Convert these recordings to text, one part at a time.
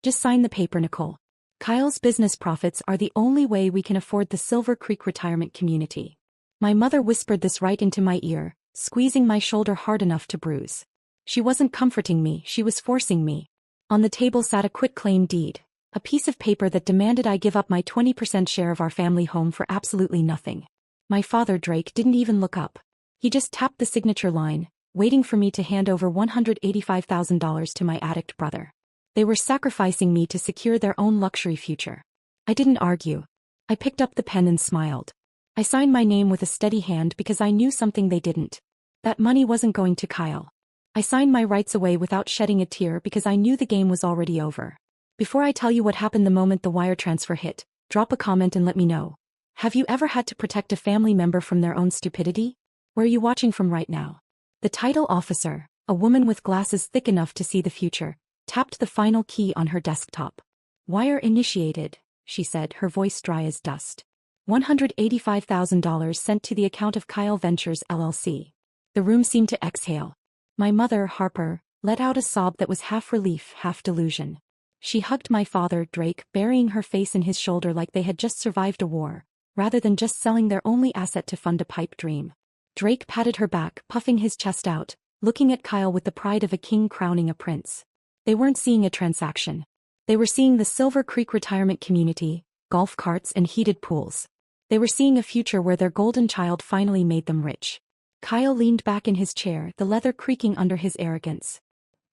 Just sign the paper, Nicole. Kyle's business profits are the only way we can afford the Silver Creek retirement community. My mother whispered this right into my ear, squeezing my shoulder hard enough to bruise. She wasn't comforting me, she was forcing me. On the table sat a quitclaim deed, a piece of paper that demanded I give up my 20% share of our family home for absolutely nothing. My father, Drake, didn't even look up. He just tapped the signature line, waiting for me to hand over $185,000 to my addict brother. They were sacrificing me to secure their own luxury future. I didn't argue. I picked up the pen and smiled. I signed my name with a steady hand because I knew something they didn't. That money wasn't going to Kyle. I signed my rights away without shedding a tear because I knew the game was already over. Before I tell you what happened the moment the wire transfer hit, drop a comment and let me know. Have you ever had to protect a family member from their own stupidity? Where are you watching from right now? The title officer, a woman with glasses thick enough to see the future, tapped the final key on her desktop. Wire initiated, she said, her voice dry as dust. $185,000 sent to the account of Kyle Ventures LLC. The room seemed to exhale. My mother, Harper, let out a sob that was half relief, half delusion. She hugged my father, Drake, burying her face in his shoulder like they had just survived a war, rather than just selling their only asset to fund a pipe dream. Drake patted her back, puffing his chest out, looking at Kyle with the pride of a king crowning a prince. They weren't seeing a transaction. They were seeing the Silver Creek retirement community, golf carts and heated pools. They were seeing a future where their golden child finally made them rich. Kyle leaned back in his chair, the leather creaking under his arrogance.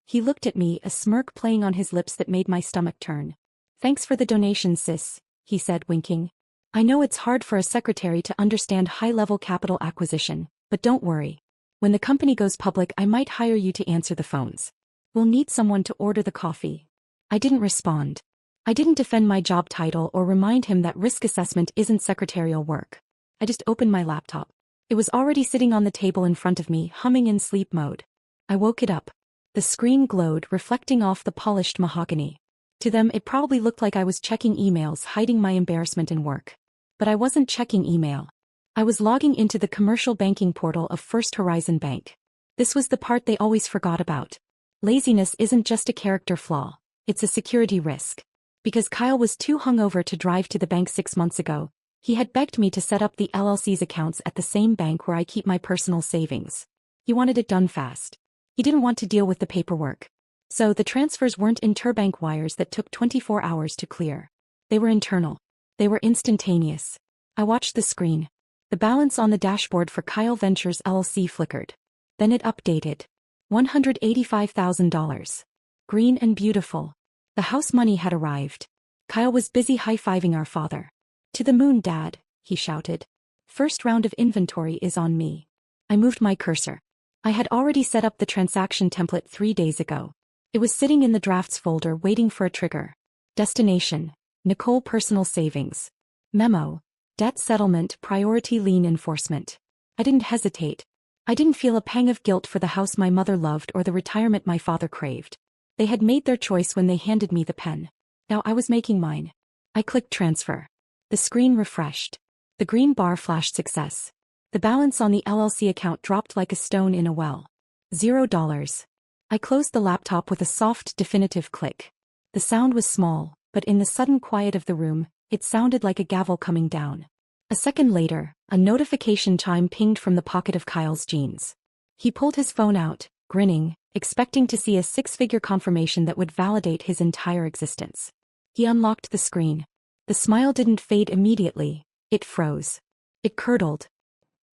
He looked at me, a smirk playing on his lips that made my stomach turn. "Thanks for the donation, sis," he said, winking. "I know it's hard for a secretary to understand high-level capital acquisition, but don't worry. When the company goes public, I might hire you to answer the phones. We'll need someone to order the coffee." I didn't respond. I didn't defend my job title or remind him that risk assessment isn't secretarial work. I just opened my laptop. It was already sitting on the table in front of me, humming in sleep mode. I woke it up. The screen glowed, reflecting off the polished mahogany. To them, it probably looked like I was checking emails, hiding my embarrassment in work. But I wasn't checking email. I was logging into the commercial banking portal of First Horizon Bank. This was the part they always forgot about. Laziness isn't just a character flaw, it's a security risk. Because Kyle was too hungover to drive to the bank 6 months ago, he had begged me to set up the LLC's accounts at the same bank where I keep my personal savings. He wanted it done fast. He didn't want to deal with the paperwork. So the transfers weren't interbank wires that took 24 hours to clear. They were internal. They were instantaneous. I watched the screen. The balance on the dashboard for Kyle Ventures LLC flickered. Then it updated. $185,000. Green and beautiful. The house money had arrived. Kyle was busy high-fiving our father. "To the moon, Dad," he shouted. "First round of inventory is on me." I moved my cursor. I had already set up the transaction template 3 days ago. It was sitting in the drafts folder waiting for a trigger. Destination: Nicole Personal Savings. Memo: Debt settlement, priority lien enforcement. I didn't hesitate. I didn't feel a pang of guilt for the house my mother loved or the retirement my father craved. They had made their choice when they handed me the pen. Now I was making mine. I clicked transfer. The screen refreshed. The green bar flashed success. The balance on the LLC account dropped like a stone in a well. $0. I closed the laptop with a soft, definitive click. The sound was small, but in the sudden quiet of the room, it sounded like a gavel coming down. A second later, a notification chime pinged from the pocket of Kyle's jeans. He pulled his phone out, grinning, expecting to see a six-figure confirmation that would validate his entire existence. He unlocked the screen. The smile didn't fade immediately. It froze. It curdled.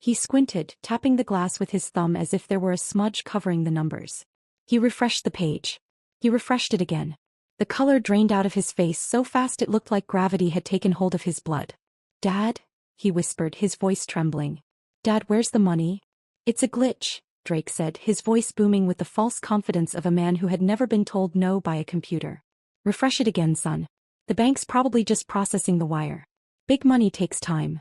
He squinted, tapping the glass with his thumb as if there were a smudge covering the numbers. He refreshed the page. He refreshed it again. The color drained out of his face so fast it looked like gravity had taken hold of his blood. "Dad?" he whispered, his voice trembling. "Dad, where's the money?" "It's a glitch," Drake said, his voice booming with the false confidence of a man who had never been told no by a computer. "Refresh it again, son. The bank's probably just processing the wire. Big money takes time."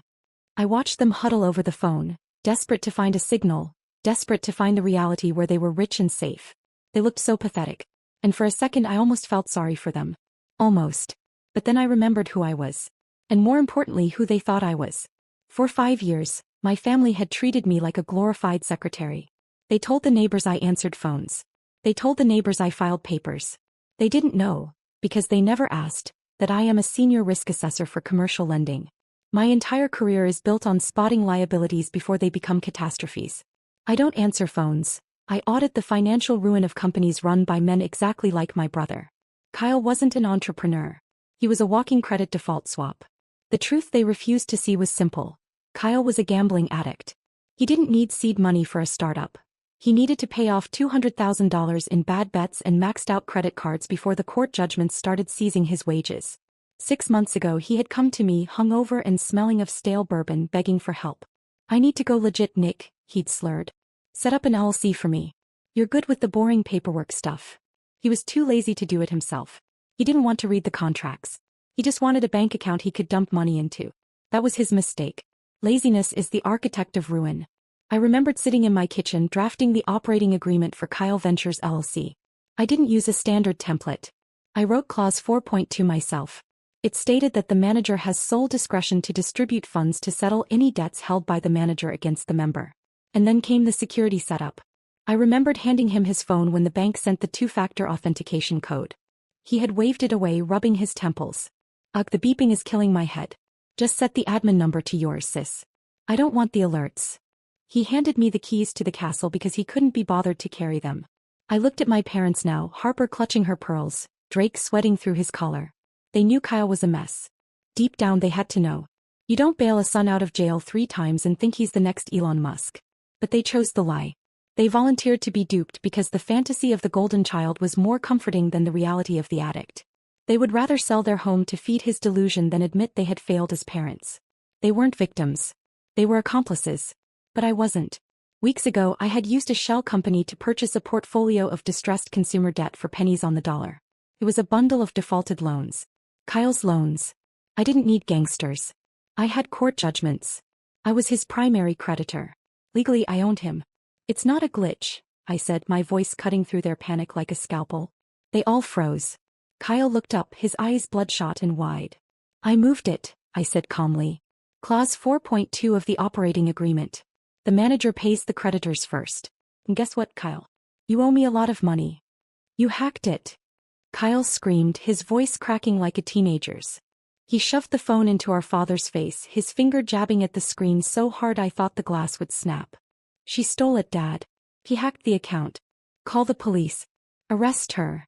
I watched them huddle over the phone, desperate to find a signal, desperate to find the reality where they were rich and safe. They looked so pathetic. And for a second I almost felt sorry for them. Almost. But then I remembered who I was. And more importantly, who they thought I was. For 5 years, my family had treated me like a glorified secretary. They told the neighbors I answered phones. They told the neighbors I filed papers. They didn't know. Because they never asked that I am a senior risk assessor for commercial lending. My entire career is built on spotting liabilities before they become catastrophes. I don't answer phones. I audit the financial ruin of companies run by men exactly like my brother. Kyle wasn't an entrepreneur. He was a walking credit default swap. The truth they refused to see was simple. Kyle was a gambling addict. He didn't need seed money for a startup. He needed to pay off $200,000 in bad bets and maxed out credit cards before the court judgments started seizing his wages. 6 months ago he had come to me hungover and smelling of stale bourbon begging for help. "I need to go legit, Nick," he'd slurred. "Set up an LLC for me. You're good with the boring paperwork stuff." He was too lazy to do it himself. He didn't want to read the contracts. He just wanted a bank account he could dump money into. That was his mistake. Laziness is the architect of ruin. I remembered sitting in my kitchen drafting the operating agreement for Kyle Ventures LLC. I didn't use a standard template. I wrote Clause 4.2 myself. It stated that the manager has sole discretion to distribute funds to settle any debts held by the manager against the member. And then came the security setup. I remembered handing him his phone when the bank sent the two-factor authentication code. He had waved it away, rubbing his temples. "Ugh, the beeping is killing my head. Just set the admin number to yours, sis. I don't want the alerts." He handed me the keys to the castle because he couldn't be bothered to carry them. I looked at my parents now, Harper clutching her pearls, Drake sweating through his collar. They knew Kyle was a mess. Deep down they had to know. You don't bail a son out of jail 3 times and think he's the next Elon Musk. But they chose the lie. They volunteered to be duped because the fantasy of the golden child was more comforting than the reality of the addict. They would rather sell their home to feed his delusion than admit they had failed as parents. They weren't victims. They were accomplices. But I wasn't. Weeks ago I had used a shell company to purchase a portfolio of distressed consumer debt for pennies on the dollar. It was a bundle of defaulted loans. Kyle's loans. I didn't need gangsters. I had court judgments. I was his primary creditor. Legally I owned him. "It's not a glitch," I said, my voice cutting through their panic like a scalpel. They all froze. Kyle looked up, his eyes bloodshot and wide. "I moved it," I said calmly. Clause 4.2 of the operating agreement. The manager pays the creditors first. And guess what, Kyle? You owe me a lot of money. You hacked it. Kyle screamed, his voice cracking like a teenager's. He shoved the phone into our father's face, his finger jabbing at the screen so hard I thought the glass would snap. "She stole it, Dad. He hacked the account. Call the police. Arrest her."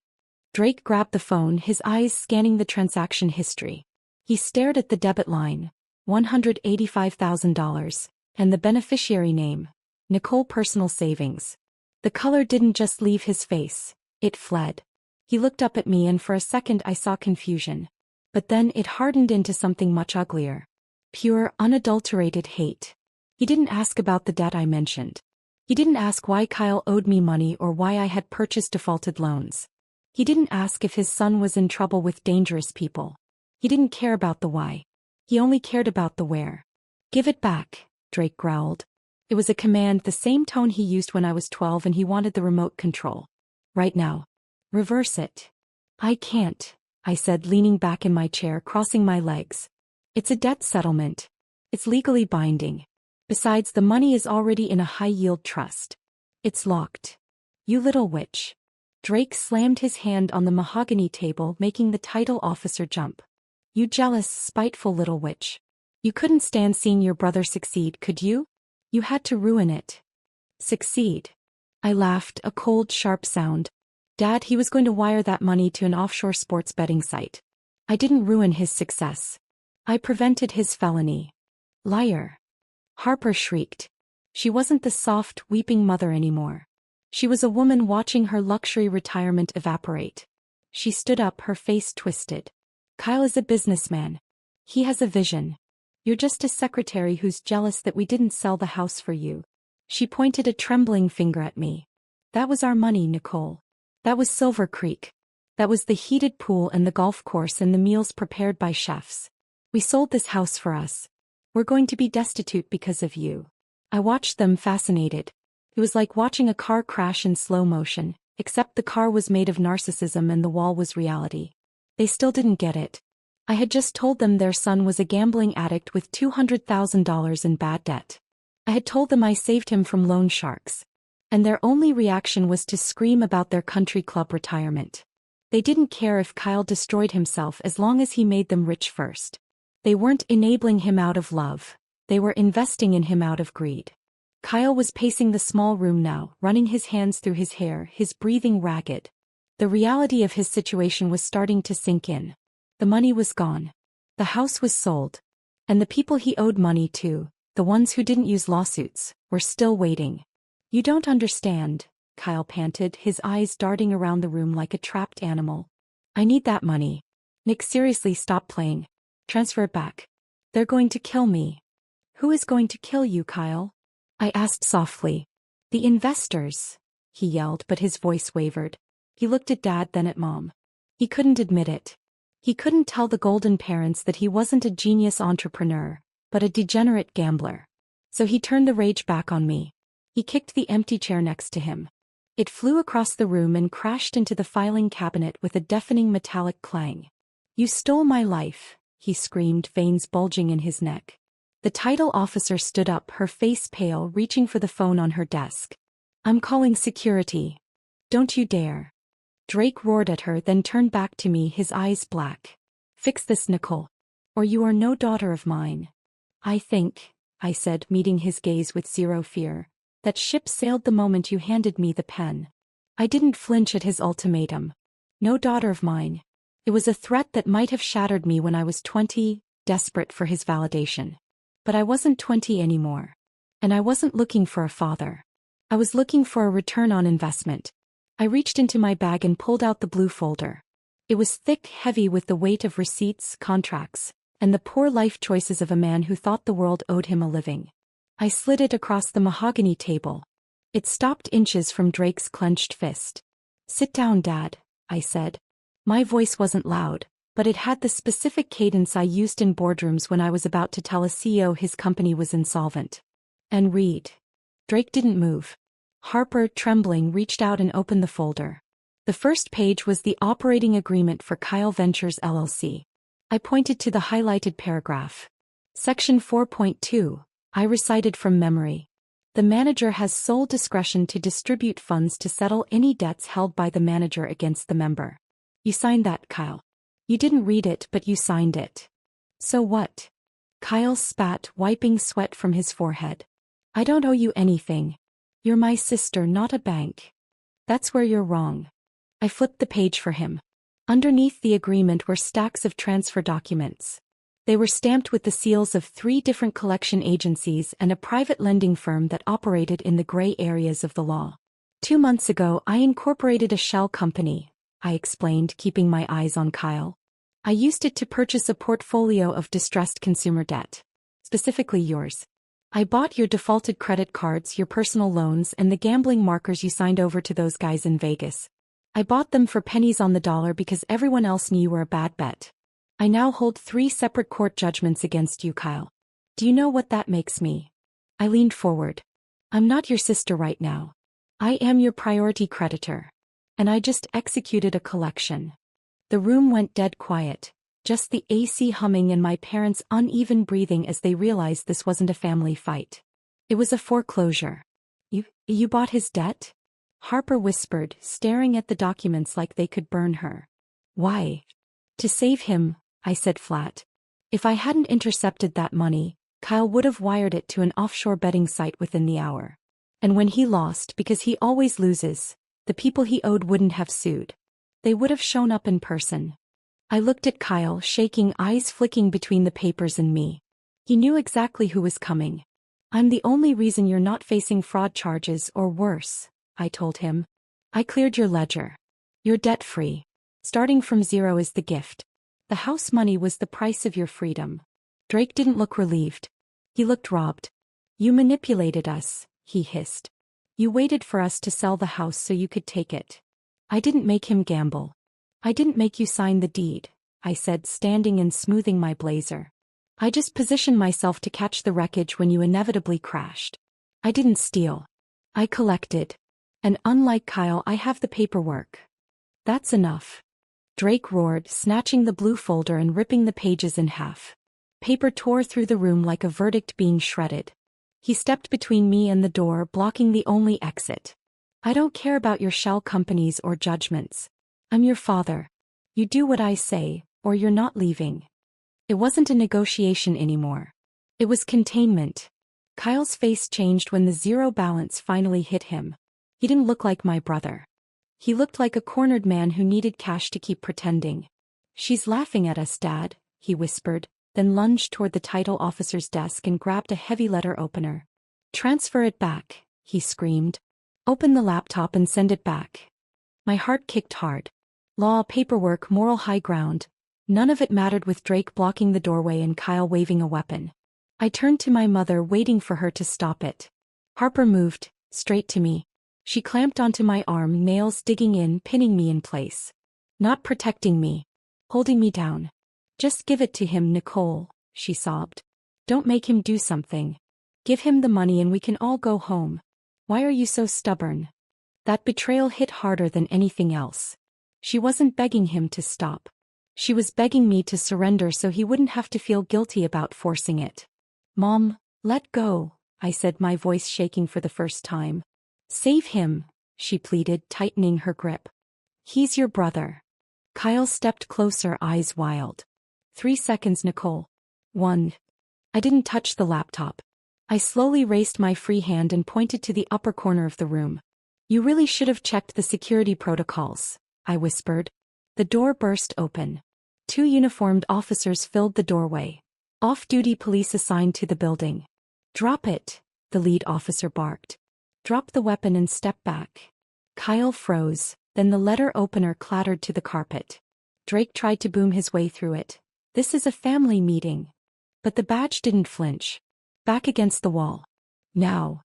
Drake grabbed the phone, his eyes scanning the transaction history. He stared at the debit line, $185,000, and the beneficiary name, Nicole Personal Savings. The color didn't just leave his face, it fled. He looked up at me and for a second I saw confusion. But then it hardened into something much uglier. Pure, unadulterated hate. He didn't ask about the debt I mentioned. He didn't ask why Kyle owed me money or why I had purchased defaulted loans. He didn't ask if his son was in trouble with dangerous people. He didn't care about the why. He only cared about the where. "Give it back," Drake growled. It was a command, the same tone he used when I was 12 and he wanted the remote control. "Right now. Reverse it." "I can't," I said, leaning back in my chair, crossing my legs. "It's a debt settlement. It's legally binding. Besides, the money is already in a high-yield trust. It's locked." "You little witch." Drake slammed his hand on the mahogany table, making the title officer jump. "You jealous, spiteful little witch. You couldn't stand seeing your brother succeed, could you? You had to ruin it." "Succeed?" I laughed, a cold, sharp sound. "Dad, he was going to wire that money to an offshore sports betting site. I didn't ruin his success. I prevented his felony." "Liar." Harper shrieked. She wasn't the soft, weeping mother anymore. She was a woman watching her luxury retirement evaporate. She stood up, her face twisted. "Kyle is a businessman. He has a vision. You're just a secretary who's jealous that we didn't sell the house for you." She pointed a trembling finger at me. "That was our money, Nicole. That was Silver Creek. That was the heated pool and the golf course and the meals prepared by chefs. We sold this house for us. We're going to be destitute because of you." I watched them, fascinated. It was like watching a car crash in slow motion, except the car was made of narcissism and the wall was reality. They still didn't get it. I had just told them their son was a gambling addict with $200,000 in bad debt. I had told them I saved him from loan sharks. And their only reaction was to scream about their country club retirement. They didn't care if Kyle destroyed himself as long as he made them rich first. They weren't enabling him out of love. They were investing in him out of greed. Kyle was pacing the small room now, running his hands through his hair, his breathing ragged. The reality of his situation was starting to sink in. The money was gone. The house was sold. And the people he owed money to, the ones who didn't use lawsuits, were still waiting. "You don't understand," Kyle panted, his eyes darting around the room like a trapped animal. "I need that money." "Nick, seriously, stop playing. Transfer it back. They're going to kill me." "Who is going to kill you, Kyle?" I asked softly. "The investors," he yelled, but his voice wavered. He looked at Dad, then at Mom. He couldn't admit it. He couldn't tell the Golden parents that he wasn't a genius entrepreneur, but a degenerate gambler. So he turned the rage back on me. He kicked the empty chair next to him. It flew across the room and crashed into the filing cabinet with a deafening metallic clang. "You stole my life," he screamed, veins bulging in his neck. The title officer stood up, her face pale, reaching for the phone on her desk. "I'm calling security." "Don't you dare." Drake roared at her, then turned back to me, his eyes black. "Fix this, Nicole. Or you are no daughter of mine." I think," I said, meeting his gaze with zero fear, "that ship sailed the moment you handed me the pen." I didn't flinch at his ultimatum. No daughter of mine. It was a threat that might have shattered me when I was 20, desperate for his validation. But I wasn't 20 anymore. And I wasn't looking for a father. I was looking for a return on investment. I reached into my bag and pulled out the blue folder. It was thick, heavy with the weight of receipts, contracts, and the poor life choices of a man who thought the world owed him a living. I slid it across the mahogany table. It stopped inches from Drake's clenched fist. "Sit down, Dad," I said. My voice wasn't loud, but it had the specific cadence I used in boardrooms when I was about to tell a CEO his company was insolvent. "And read." Drake didn't move. Harper, trembling, reached out and opened the folder. The first page was the operating agreement for Kyle Ventures LLC. I pointed to the highlighted paragraph. Section 4.2, I recited from memory. "The manager has sole discretion to distribute funds to settle any debts held by the manager against the member." "You signed that, Kyle." "You didn't read it, but you signed it." "So what?" Kyle spat, wiping sweat from his forehead. "I don't owe you anything. You're my sister, not a bank." "That's where you're wrong." I flipped the page for him. Underneath the agreement were stacks of transfer documents. They were stamped with the seals of 3 different collection agencies and a private lending firm that operated in the gray areas of the law. 2 months ago, I incorporated a shell company, I explained, keeping my eyes on Kyle. "I used it to purchase a portfolio of distressed consumer debt. Specifically yours. I bought your defaulted credit cards, your personal loans, and the gambling markers you signed over to those guys in Vegas. I bought them for pennies on the dollar because everyone else knew you were a bad bet. I now hold 3 separate court judgments against you, Kyle. Do you know what that makes me?" I leaned forward. "I'm not your sister right now. I am your priority creditor. And I just executed a collection." The room went dead quiet, just the AC humming and my parents' uneven breathing as they realized this wasn't a family fight. It was a foreclosure. You bought his debt?" Harper whispered, staring at the documents like they could burn her. "Why?" "To save him," I said flat. "If I hadn't intercepted that money, Kyle would have wired it to an offshore betting site within the hour. And when he lost, because he always loses, the people he owed wouldn't have sued. They would have shown up in person." I looked at Kyle, shaking, eyes flicking between the papers and me. He knew exactly who was coming. "I'm the only reason you're not facing fraud charges or worse," I told him. "I cleared your ledger. You're debt-free. Starting from zero is the gift. The house money was the price of your freedom." Drake didn't look relieved. He looked robbed. "You manipulated us," he hissed. "You waited for us to sell the house so you could take it." "I didn't make him gamble. I didn't make you sign the deed," I said, standing and smoothing my blazer. "I just positioned myself to catch the wreckage when you inevitably crashed. I didn't steal. I collected. And unlike Kyle, I have the paperwork." "That's enough," Drake roared, snatching the blue folder and ripping the pages in half. Paper tore through the room like a verdict being shredded. He stepped between me and the door, blocking the only exit. "I don't care about your shell companies or judgments. I'm your father. You do what I say, or you're not leaving. It wasn't a negotiation anymore. It was containment. Kyle's face changed when the zero balance finally hit him. He didn't look like my brother. He looked like a cornered man who needed cash to keep pretending. She's laughing at us, Dad, he whispered, then lunged toward the title officer's desk and grabbed a heavy letter opener. Transfer it back, he screamed. Open the laptop and send it back. My heart kicked hard. Law, paperwork, moral high ground. None of it mattered with Drake blocking the doorway and Kyle waving a weapon. I turned to my mother, waiting for her to stop it. Harper moved, straight to me. She clamped onto my arm, nails digging in, pinning me in place. Not protecting me. Holding me down. Just give it to him, Nicole, she sobbed. Don't make him do something. Give him the money and we can all go home. Why are you so stubborn? That betrayal hit harder than anything else. She wasn't begging him to stop. She was begging me to surrender so he wouldn't have to feel guilty about forcing it. Mom, let go, I said, my voice shaking for the first time. Save him, she pleaded, tightening her grip. He's your brother. Kyle stepped closer, eyes wild. 3 seconds, Nicole. 1. I didn't touch the laptop. I slowly raised my free hand and pointed to the upper corner of the room. You really should have checked the security protocols, I whispered. The door burst open. 2 uniformed officers filled the doorway. Off-duty police assigned to the building. Drop it, the lead officer barked. Drop the weapon and step back. Kyle froze, then the letter opener clattered to the carpet. Drake tried to boom his way through it. This is a family meeting. But the badge didn't flinch. Back against the wall. Now.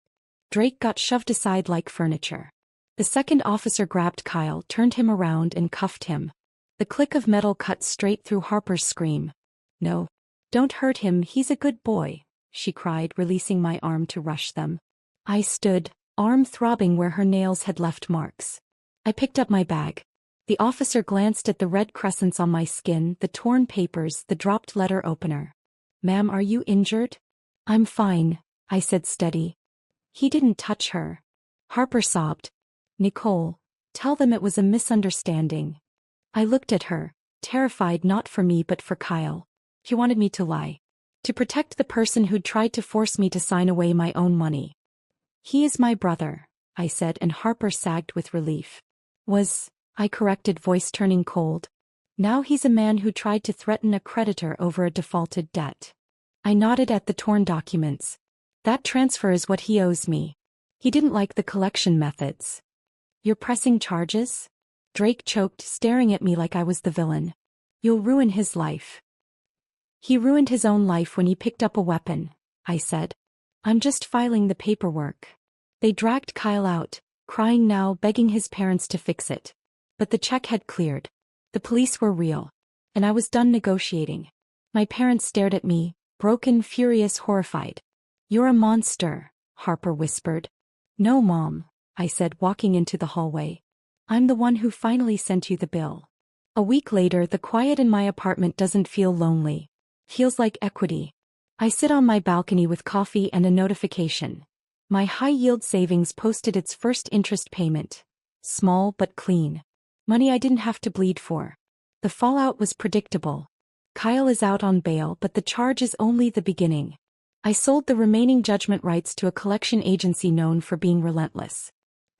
Drake got shoved aside like furniture. The second officer grabbed Kyle, turned him around and cuffed him. The click of metal cut straight through Harper's scream. No. Don't hurt him, he's a good boy, she cried, releasing my arm to rush them. I stood, arm throbbing where her nails had left marks. I picked up my bag. The officer glanced at the red crescents on my skin, the torn papers, the dropped letter opener. Ma'am, are you injured? I'm fine, I said, steady. He didn't touch her. Harper sobbed. Nicole, tell them it was a misunderstanding. I looked at her, terrified, not for me but for Kyle. He wanted me to lie. To protect the person who'd tried to force me to sign away my own money. He is my brother, I said, and Harper sagged with relief. I corrected, voice turning cold. Now he's a man who tried to threaten a creditor over a defaulted debt. I nodded at the torn documents. That transfer is what he owes me. He didn't like the collection methods. You're pressing charges? Drake choked, staring at me like I was the villain. You'll ruin his life. He ruined his own life when he picked up a weapon, I said. I'm just filing the paperwork. They dragged Kyle out, crying now, begging his parents to fix it. But the check had cleared. The police were real. And I was done negotiating. My parents stared at me, broken, furious, horrified. You're a monster, Harper whispered. No, Mom, I said, walking into the hallway. I'm the one who finally sent you the bill. A week later, the quiet in my apartment doesn't feel lonely. Feels like equity. I sit on my balcony with coffee and a notification. My high-yield savings posted its first interest payment. Small but clean. Money I didn't have to bleed for. The fallout was predictable. Kyle is out on bail, but the charge is only the beginning. I sold the remaining judgment rights to a collection agency known for being relentless.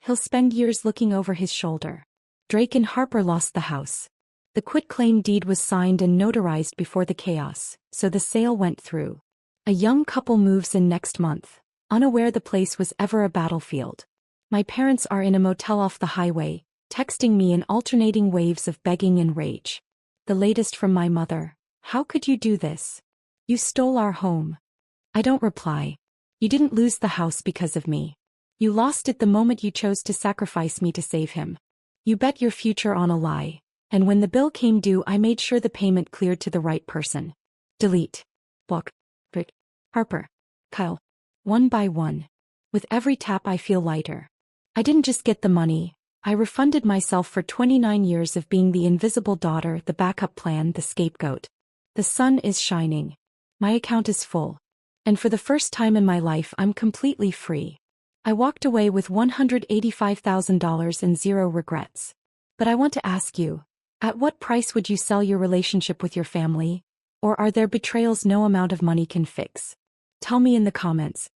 He'll spend years looking over his shoulder. Drake and Harper lost the house. The quitclaim deed was signed and notarized before the chaos, so the sale went through. A young couple moves in next month, unaware the place was ever a battlefield. My parents are in a motel off the highway, texting me in alternating waves of begging and rage. The latest from my mother. How could you do this? You stole our home. I don't reply. You didn't lose the house because of me. You lost it the moment you chose to sacrifice me to save him. You bet your future on a lie. And when the bill came due, I made sure the payment cleared to the right person. Delete. Block. Rick. Harper. Kyle. One by one. With every tap I feel lighter. I didn't just get the money. I refunded myself for 29 years of being the invisible daughter, the backup plan, the scapegoat. The sun is shining. My account is full. And for the first time in my life, I'm completely free. I walked away with $185,000 and zero regrets. But I want to ask you, at what price would you sell your relationship with your family? Or are there betrayals no amount of money can fix? Tell me in the comments.